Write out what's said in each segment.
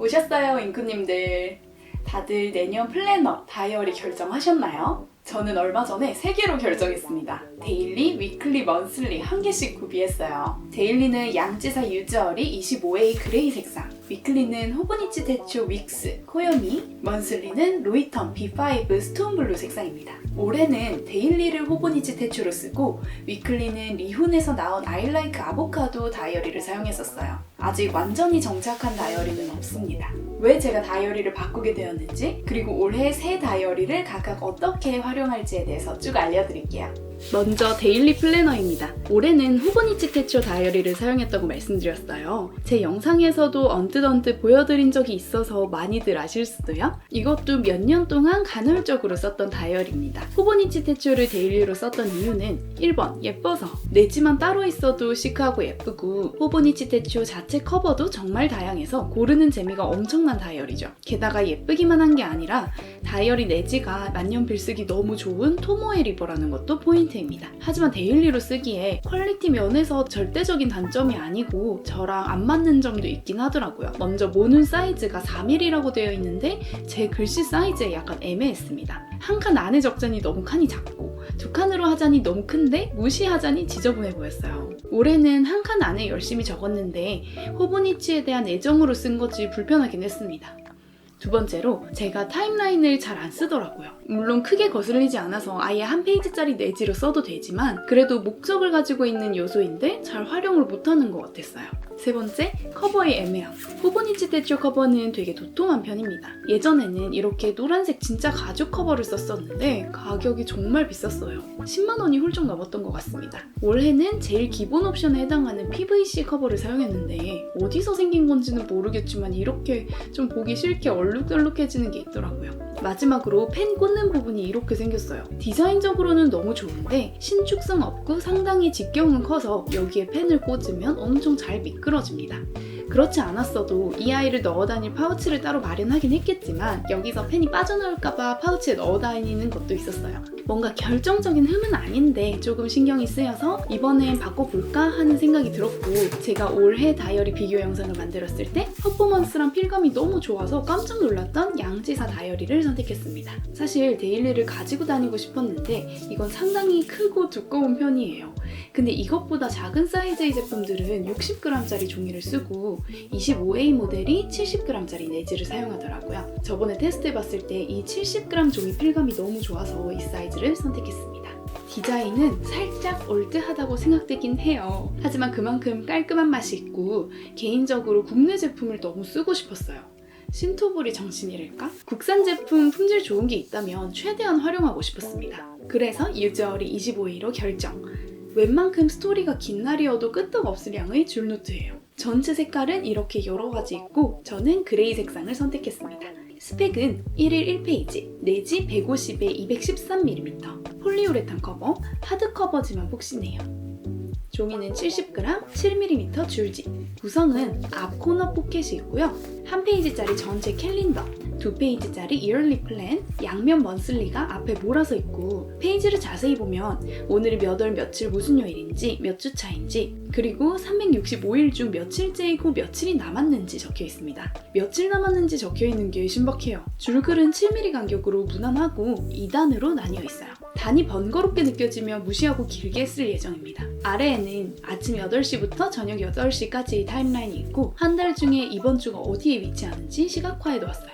오셨어요, 윙크님들. 다들 내년 플래너, 다이어리 결정하셨나요? 저는 얼마 전에 3개로 결정했습니다. 데일리, 위클리, 먼슬리 1개씩 구비했어요. 데일리는 양지사 유즈어리 25A 그레이 색상, 위클리는 호보니치 테초 윅스, 코요미, 먼슬리는 로이턴 B5 스톤블루 색상입니다. 올해는 데일리를 호보니치 테초로 쓰고 위클리는 리훈에서 나온 아이라이크 아보카도 다이어리를 사용했었어요. 아직 완전히 정착한 다이어리는 없습니다. 왜 제가 다이어리를 바꾸게 되었는지, 그리고 올해 새 다이어리를 각각 어떻게 활용할지에 대해서 쭉 알려드릴게요. 먼저 데일리 플래너입니다. 올해는 호보니치 테초 다이어리를 사용했다고 말씀드렸어요. 제 영상에서도 언뜻 보여드린 적이 있어서 많이들 아실 수도요. 이것도 몇 년 동안 간헐적으로 썼던 다이어리입니다. 호보니치 테초를 데일리로 썼던 이유는 1번 예뻐서, 내지만 따로 있어도 시크하고 예쁘고, 호보니치 테초 자체 커버도 정말 다양해서 고르는 재미가 엄청난 다이어리죠. 게다가 예쁘기만 한 게 아니라 다이어리 내지가 만년필 쓰기 너무 좋은 토모에 리버라는 것도 포인트입니다. 하지만 데일리로 쓰기에 퀄리티 면에서 절대적인 단점이 아니고 저랑 안 맞는 점도 있긴 하더라고요. 먼저 모눈 사이즈가 4mm라고 되어 있는데 제 글씨 사이즈에 약간 애매했습니다. 한 칸 안에 적자니 너무 칸이 작고, 두 칸으로 하자니 너무 큰데 무시하자니 지저분해 보였어요. 올해는 한 칸 안에 열심히 적었는데 호보니치에 대한 애정으로 쓴 거지 불편하긴 했습니다. 두 번째로 제가 타임라인을 잘 안 쓰더라고요. 물론 크게 거슬리지 않아서 아예 한 페이지짜리 내지로 써도 되지만 그래도 목적을 가지고 있는 요소인데 잘 활용을 못하는 것 같았어요. 세 번째, 커버의 애매함. 호보니치 테초 커버는 되게 도톰한 편입니다. 예전에는 이렇게 노란색 진짜 가죽 커버를 썼었는데 가격이 정말 비쌌어요. 10만 원이 훌쩍 넘었던 것 같습니다. 올해는 제일 기본 옵션에 해당하는 PVC 커버를 사용했는데 어디서 생긴 건지는 모르겠지만 이렇게 좀 보기 싫게 얼룩덜룩해지는 게 있더라고요. 마지막으로 펜 꽂는 부분이 이렇게 생겼어요. 디자인적으로는 너무 좋은데 신축성 없고 상당히 직경은 커서 여기에 펜을 꽂으면 엄청 잘 미끄러집니다. 그렇지 않았어도 이 아이를 넣어 다닐 파우치를 따로 마련하긴 했겠지만 여기서 펜이 빠져나올까봐 파우치에 넣어 다니는 것도 있었어요. 뭔가 결정적인 흠은 아닌데 조금 신경이 쓰여서 이번엔 바꿔볼까 하는 생각이 들었고, 제가 올해 다이어리 비교 영상을 만들었을 때 퍼포먼스랑 필감이 너무 좋아서 깜짝 놀랐던 양지사 다이어리를 선택했습니다. 사실 데일리를 가지고 다니고 싶었는데 이건 상당히 크고 두꺼운 편이에요. 근데 이것보다 작은 사이즈의 제품들은 60g짜리 종이를 쓰고 25A 모델이 70g짜리 내지를 사용하더라고요. 저번에 테스트해봤을 때 이 70g 종이 필감이 너무 좋아서 이 사이즈를 선택했습니다. 디자인은 살짝 올드하다고 생각되긴 해요. 하지만 그만큼 깔끔한 맛이 있고 개인적으로 국내 제품을 너무 쓰고 싶었어요. 신토불이 정신이랄까? 국산 제품 품질 좋은 게 있다면 최대한 활용하고 싶었습니다. 그래서 유즈어리 25A로 결정. 웬만큼 스토리가 긴 날이어도 끄떡없을 양의 줄노트예요. 전체 색깔은 이렇게 여러 가지 있고 저는 그레이 색상을 선택했습니다. 스펙은 1일 1페이지, 내지 150에 213mm, 폴리우레탄 커버, 하드 커버지만 폭신해요. 종이는 70g, 7mm 줄지. 구성은 앞 코너 포켓이 있고요. 한 페이지짜리 전체 캘린더, 두 페이지짜리 이얼리 플랜, 양면 먼슬리가 앞에 몰아서 있고, 페이지를 자세히 보면 오늘이 몇 월 며칠 무슨 요일인지, 몇 주 차인지, 그리고 365일 중 며칠째이고 며칠이 남았는지 적혀 있습니다. 며칠 남았는지 적혀 있는 게 신박해요. 줄글은 7mm 간격으로 무난하고 2단으로 나뉘어 있어요. 단이 번거롭게 느껴지며 무시하고 길게 쓸 예정입니다. 아래에는 아침 8시부터 저녁 8시까지 타임라인이 있고 한 달 중에 이번 주가 어디에 위치하는지 시각화해 놓았어요.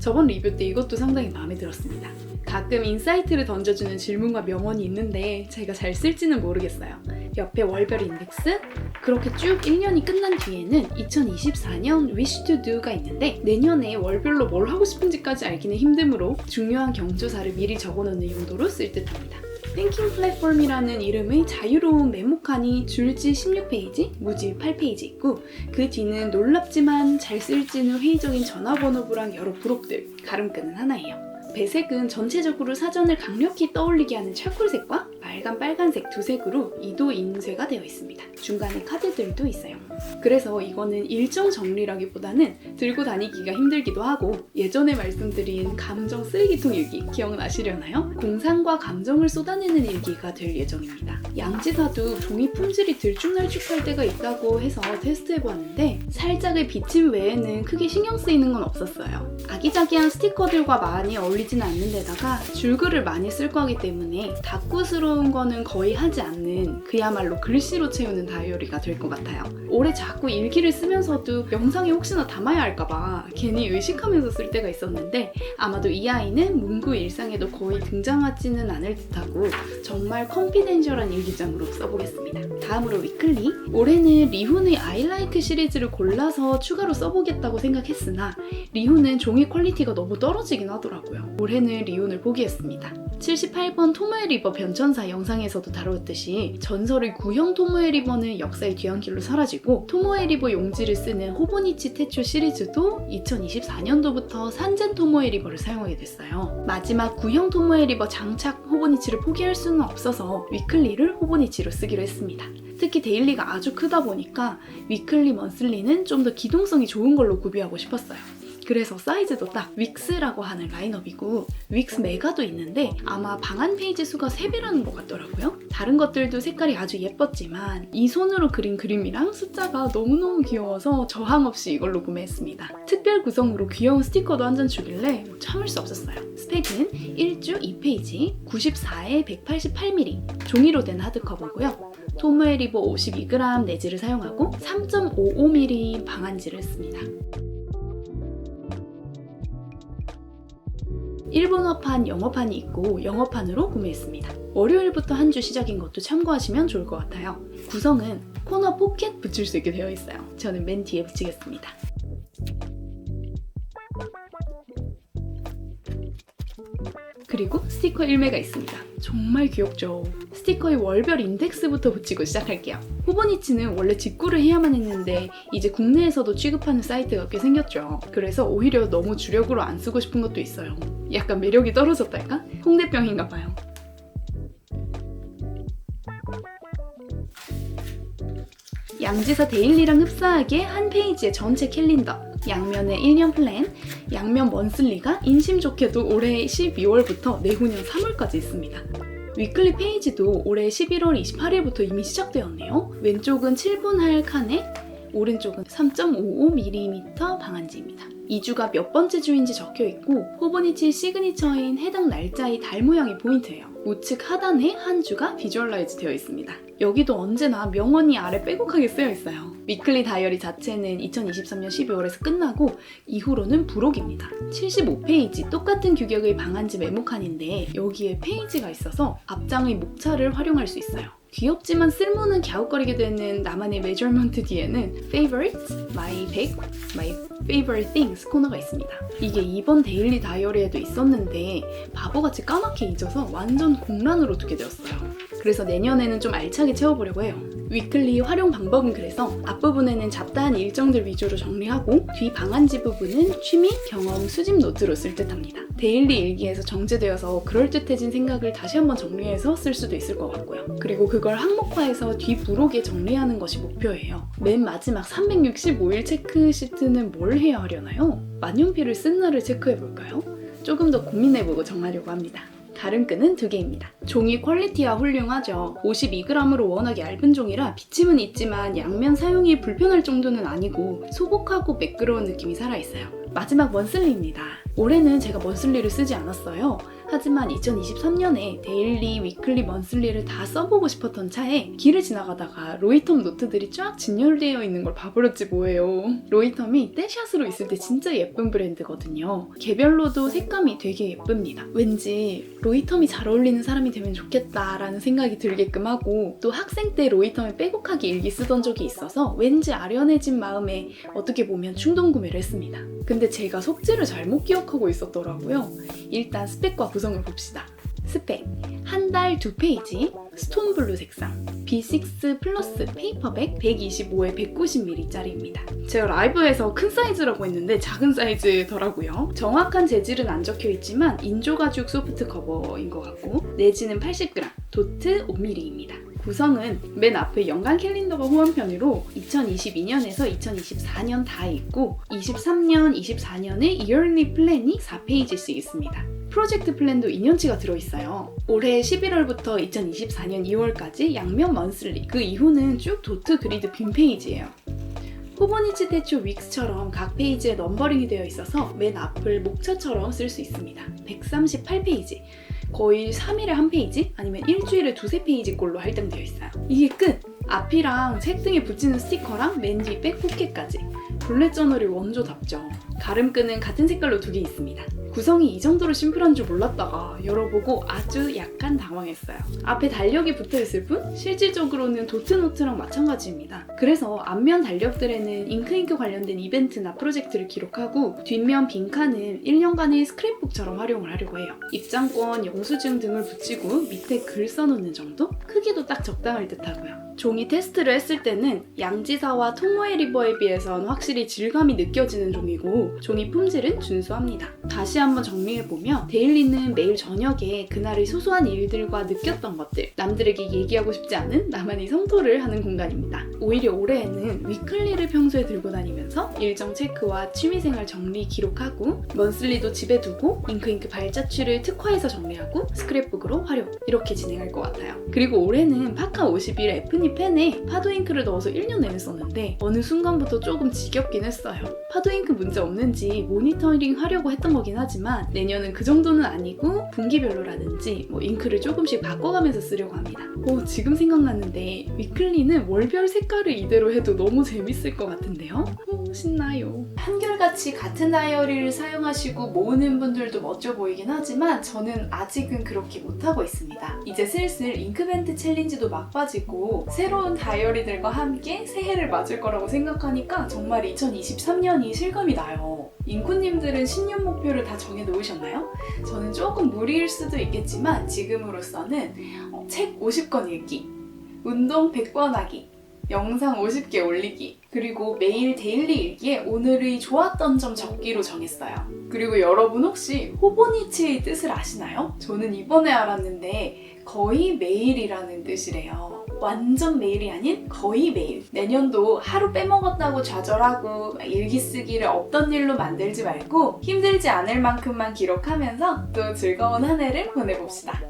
저번 리뷰 때 이것도 상당히 마음에 들었습니다. 가끔 인사이트를 던져주는 질문과 명언이 있는데 제가 잘 쓸지는 모르겠어요. 옆에 월별 인덱스, 그렇게 쭉 1년이 끝난 뒤에는 2024년 Wish to Do가 있는데 내년에 월별로 뭘 하고 싶은지까지 알기는 힘드므로 중요한 경조사를 미리 적어놓는 용도로 쓸 듯합니다. Thinking Platform이라는 이름의 자유로운 메모칸이 줄지 16페이지, 무지 8페이지 있고 그 뒤는 놀랍지만 잘 쓸지는 회의적인 전화번호부랑 여러 부록들, 가름끈은 하나예요. 배색은 전체적으로 사전을 강력히 떠올리게 하는 차콜색과 빨간, 빨간색 두 색으로 2도 인쇄가 되어 있습니다. 중간에 카드들도 있어요. 그래서 이거는 일정 정리라기보다는 들고 다니기가 힘들기도 하고, 예전에 말씀드린 감정 쓰레기통 일기 기억나시려나요? 공상과 감정을 쏟아내는 일기가 될 예정입니다. 양지사도 종이 품질이 들쭉날쭉할 때가 있다고 해서 테스트해보았는데 살짝의 비침 외에는 크게 신경 쓰이는 건 없었어요. 아기자기한 스티커들과 많이 어울리지는 않는 데다가 줄글을 많이 쓸 거기 때문에 다꾸스러운 거는 거의 하지 않는 그야말로 글씨로 채우는 다이어리가 될 것 같아요. 올해 자꾸 일기를 쓰면서도 영상에 혹시나 담아야 할까봐 괜히 의식하면서 쓸 때가 있었는데, 아마도 이 아이는 문구 일상에도 거의 등장하지는 않을 듯하고 정말 컨피덴셜한 일기장으로 써보겠습니다. 다음으로 위클리. 올해는 리훈의 I like 시리즈를 골라서 추가로 써보겠다고 생각했으나 리훈은 종이 퀄리티가 너무 떨어지긴 하더라고요. 올해는 리훈을 포기했습니다. 78번 토모에 리버 변천사 영상에서도 다루었듯이 전설의 구형 토모에 리버는 역사의 뒤안길로 사라지고, 토모에 리버 용지를 쓰는 호보니치 테초 시리즈도 2024년도부터 산젠 토모에 리버를 사용하게 됐어요. 마지막 구형 토모에 리버 장착 호보니치를 포기할 수는 없어서 위클리를 호보니치로 쓰기로 했습니다. 특히 데일리가 아주 크다 보니까 위클리 먼슬리는 좀 더 기동성이 좋은 걸로 구비하고 싶었어요. 그래서 사이즈도 딱 윅스라고 하는 라인업이고, 윅스 메가도 있는데 아마 방한 페이지 수가 3배라는 것 같더라고요. 다른 것들도 색깔이 아주 예뻤지만 이 손으로 그린 그림이랑 숫자가 너무너무 귀여워서 저항 없이 이걸로 구매했습니다. 특별 구성으로 귀여운 스티커도 한 장 주길래 참을 수 없었어요. 스펙은 1주 2페이지, 94에 188mm, 종이로 된 하드커버고요. 토모에 리버 52g 내지를 사용하고 3.55mm 방한지를 씁니다. 일본어판, 영어판이 있고 영어판으로 구매했습니다. 월요일부터 한 주 시작인 것도 참고하시면 좋을 것 같아요. 구성은 코너 포켓 붙일 수 있게 되어 있어요. 저는 맨 뒤에 붙이겠습니다. 그리고 스티커 1매가 있습니다. 정말 귀엽죠? 스티커의 월별 인덱스부터 붙이고 시작할게요. 호보니치는 원래 직구를 해야만 했는데 이제 국내에서도 취급하는 사이트가 꽤 생겼죠. 그래서 오히려 너무 주력으로 안 쓰고 싶은 것도 있어요. 약간 매력이 떨어졌달까? 홍대병인가 봐요. 양지사 데일리랑 흡사하게 한 페이지의 전체 캘린더, 양면에 1년 플랜, 양면 먼슬리가 인심 좋게도 올해 12월부터 내후년 3월까지 있습니다. 위클리 페이지도 올해 11월 28일부터 이미 시작되었네요. 왼쪽은 7분할 칸에, 오른쪽은 3.55mm 방한지입니다. 2주가 몇 번째 주인지 적혀있고, 호보니치 시그니처인 해당 날짜의 달 모양이 포인트예요. 우측 하단에 한 주가 비주얼라이즈 되어 있습니다. 여기도 언제나 명언이 아래 빼곡하게 쓰여 있어요. 위클리 다이어리 자체는 2023년 12월에서 끝나고 이후로는 부록입니다. 75페이지 똑같은 규격의 방한지 메모칸인데 여기에 페이지가 있어서 앞장의 목차를 활용할 수 있어요. 귀엽지만 쓸모는 갸웃거리게 되는 나만의 메저먼트 뒤에는 Favorites, My Pick, My Favorite Things 코너가 있습니다. 이게 이번 데일리 다이어리에도 있었는데 바보같이 까맣게 잊어서 완전 공란으로 두게 되었어요. 그래서 내년에는 좀 알차게 채워보려고 해요. 위클리 활용 방법은 그래서 앞부분에는 잡다한 일정들 위주로 정리하고 뒤 방한지 부분은 취미, 경험, 수집 노트로 쓸 듯합니다. 데일리 일기에서 정제되어서 그럴듯해진 생각을 다시 한번 정리해서 쓸 수도 있을 것 같고요. 그리고 그걸 항목화해서 뒤 부록에 정리하는 것이 목표예요. 맨 마지막 365일 체크 시트는 뭘 해야 하려나요? 만년필을 쓴 날을 체크해볼까요? 조금 더 고민해보고 정하려고 합니다. 가름끈은 2개입니다. 종이 퀄리티가 훌륭하죠. 52g으로 워낙 얇은 종이라 비침은 있지만 양면 사용이 불편할 정도는 아니고 소복하고 매끄러운 느낌이 살아있어요. 마지막 먼슬리입니다. 올해는 제가 먼슬리를 쓰지 않았어요. 하지만 2023년에 데일리, 위클리 먼슬리를 다 써보고 싶었던 차에 길을 지나가다가 로이텀 노트들이 쫙 진열되어 있는 걸 봐버렸지 뭐예요. 로이텀이 떼샷으로 있을 때 진짜 예쁜 브랜드거든요. 개별로도 색감이 되게 예쁩니다. 왠지 로이텀이 잘 어울리는 사람이 되면 좋겠다라는 생각이 들게끔 하고, 또 학생 때 로이텀에 빼곡하게 일기 쓰던 적이 있어서 왠지 아련해진 마음에 어떻게 보면 충동 구매를 했습니다. 근데 제가 속지를 잘못 기억하고 있었더라고요. 일단 스펙과 구성을 봅시다. 스펙. 한 달 2페이지, 스톤블루 색상, B6 플러스 페이퍼백 125에 190ml짜리입니다. 제가 라이브에서 큰 사이즈라고 했는데 작은 사이즈더라고요. 정확한 재질은 안 적혀있지만 인조가죽 소프트 커버인 것 같고 내지는 80g, 도트 5mm입니다. 구성은 맨 앞에 연간 캘린더가 후원편으로 2022년에서 2024년 다 있고 23년, 24년에 이얼리 플랜이 4페이지씩 있습니다. 프로젝트 플랜도 2년치가 들어있어요. 올해 11월부터 2024년 2월까지 양면 먼슬리, 그 이후는 쭉 도트 그리드 빈 페이지예요. 호보니치 테초 윅스처럼 각 페이지에 넘버링이 되어 있어서 맨 앞을 목차처럼 쓸 수 있습니다. 138페이지. 거의 3일에 한 페이지? 아니면 일주일에 2-3페이지 꼴로 할당되어 있어요. 이게 끝! 앞이랑 책등에 붙이는 스티커랑 맨 뒤 백 포켓까지. 블랙 저널이 원조답죠. 가름끈은 같은 색깔로 2개 있습니다. 구성이 이 정도로 심플한 줄 몰랐다가 열어보고 아주 약간 당황했어요. 앞에 달력이 붙어있을 뿐 실질적으로는 도트노트랑 마찬가지입니다. 그래서 앞면 달력들에는 잉크잉크 관련된 이벤트나 프로젝트를 기록하고 뒷면 빈칸은 1년간의 스크랩북처럼 활용을 하려고 해요. 입장권, 영수증 등을 붙이고 밑에 글 써놓는 정도? 크기도 딱 적당할 듯 하고요. 종이 테스트를 했을 때는 양지사와 토모에 리버에 비해선 확실히 질감이 느껴지는 종이고 종이 품질은 준수합니다. 다시 한번 정리해보면 데일리는 매일 저녁에 그날의 소소한 일들과 느꼈던 것들, 남들에게 얘기하고 싶지 않은 나만의 성토를 하는 공간입니다. 오히려 올해에는 위클리를 평소에 들고 다니면서 일정 체크와 취미생활 정리 기록하고 먼슬리도 집에 두고 잉크잉크 발자취를 특화해서 정리하고 스크랩북으로 활용, 이렇게 진행할 것 같아요. 그리고 올해는 파카 51 에프니 펜에 파도잉크를 넣어서 1년 내내 썼는데 어느 순간부터 조금 지겹긴 했어요. 파도잉크 문제 없는지 모니터링 하려고 했던 거긴 하지만 내년은 그 정도는 아니고 분기별로라든지 잉크를 조금씩 바꿔가면서 쓰려고 합니다. 지금 생각났는데 위클리는 월별 색깔을 이대로 해도 너무 재밌을 것 같은데요? 신나요. 한결같이 같은 다이어리를 사용하시고 모으는 분들도 멋져 보이긴 하지만 저는 아직은 그렇게 못하고 있습니다. 이제 슬슬 잉크벤트 챌린지도 막바지고 새로운 다이어리들과 함께 새해를 맞을 거라고 생각하니까 정말 2023년이 실감이 나요. 인코님들은 신년 목표를 다 정해놓으셨나요? 저는 조금 무리일 수도 있겠지만 지금으로서는 책 50권 읽기, 운동 100번 하기, 영상 50개 올리기, 그리고 매일 데일리 일기에 오늘의 좋았던 점 적기로 정했어요. 그리고 여러분 혹시 호보니치의 뜻을 아시나요? 저는 이번에 알았는데 거의 매일이라는 뜻이래요. 완전 매일이 아닌 거의 매일. 내년도 하루 빼먹었다고 좌절하고 일기 쓰기를 없던 일로 만들지 말고 힘들지 않을 만큼만 기록하면서 또 즐거운 한 해를 보내봅시다.